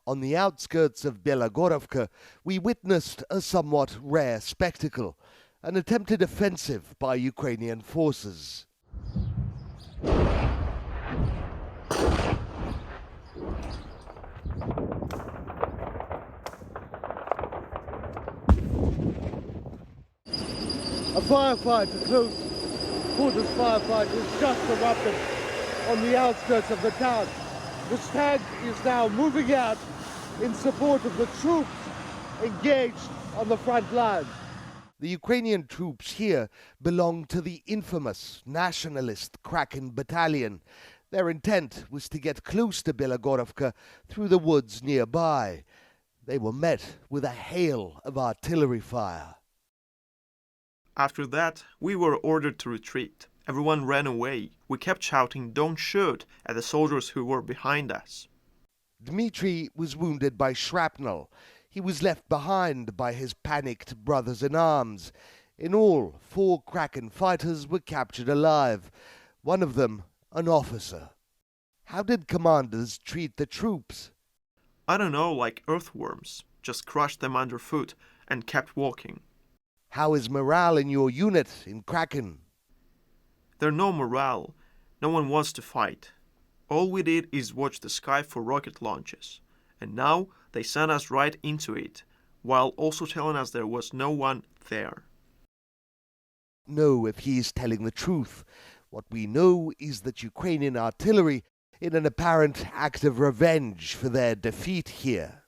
On the outskirts of Belagorovka, we witnessed a somewhat rare spectacle, an attempted offensive by Ukrainian forces. A firefight, a close quarters firefight, has just erupted on the outskirts of the town. The tank is now moving out in support of the troops engaged on the front line. The Ukrainian troops here belong to the infamous nationalist Kraken battalion. Their intent was to get close to Belagorovka through the woods nearby. They were met with a hail of artillery fire. After that, we were ordered to retreat. Everyone ran away. We kept shouting, "Don't shoot," at the soldiers who were behind us. Dmitry was wounded by shrapnel. He was left behind by his panicked brothers-in-arms. In all, 4 Kraken fighters were captured alive, one of them an officer. How did commanders treat the troops? I don't know, like earthworms. Just crushed them underfoot and kept walking. How is morale in your unit in Kraken? There's no morale. No one wants to fight. All we did is watch the sky for rocket launches. And now they sent us right into it, while also telling us there was no one there. No, if he is telling the truth. What we know is that Ukrainian artillery, in an apparent act of revenge for their defeat here,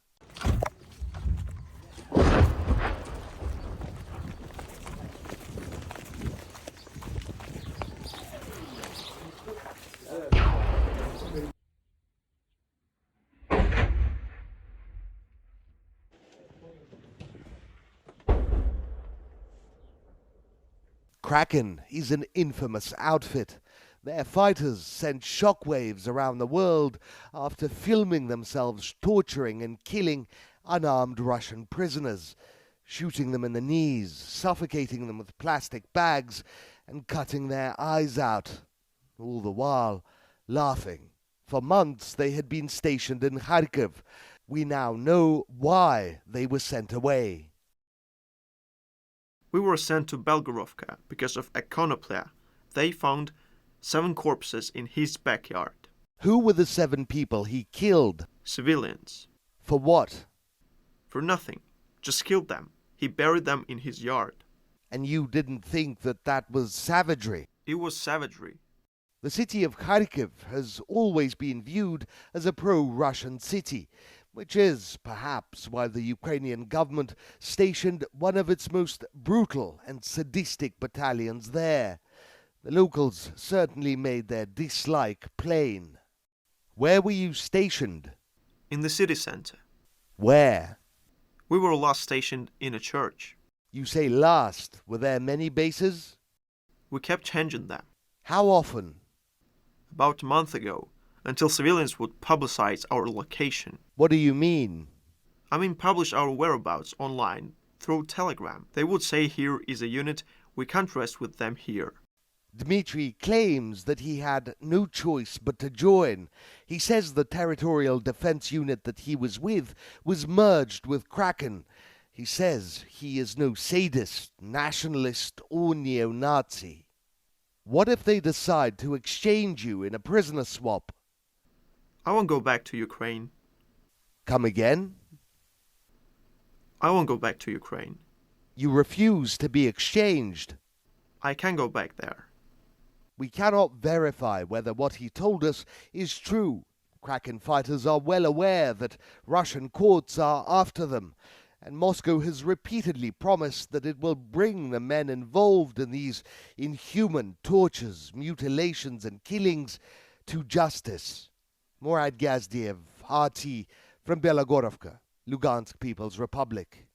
Kraken is an infamous outfit. Their fighters sent shockwaves around the world after filming themselves torturing and killing unarmed Russian prisoners, shooting them in the knees, suffocating them with plastic bags, and cutting their eyes out, all the while laughing. For months they had been stationed in Kharkiv. We now know why they were sent away. We were sent to Belgorovka because of a Konoplia. They found 7 corpses in his backyard. Who were the 7 people he killed? Civilians. For what? For nothing. Just killed them. He buried them in his yard. And you didn't think that that was savagery? It was savagery. The city of Kharkiv has always been viewed as a pro-Russian city, which is perhaps why the Ukrainian government stationed one of its most brutal and sadistic battalions there. The locals certainly made their dislike plain. Where were you stationed? In the city center. Where? We were last stationed in a church. You say last. Were there many bases? We kept changing them. How often? About a month ago, until civilians would publicize our location. What do you mean? I mean publish our whereabouts online through Telegram. They would say here is a unit, we can't rest with them here. Dmitry claims that he had no choice but to join. He says the territorial defense unit that he was with was merged with Kraken. He says he is no sadist, nationalist or neo-Nazi. What if they decide to exchange you in a prisoner swap? I won't go back to Ukraine. Come again? I won't go back to Ukraine. You refuse to be exchanged. I can go back there. We cannot verify whether what he told us is true. Kraken fighters are well aware that Russian courts are after them, and Moscow has repeatedly promised that it will bring the men involved in these inhuman tortures, mutilations and killings to justice. Murad Gazdiev, RT, from Belagorovka, Lugansk People's Republic.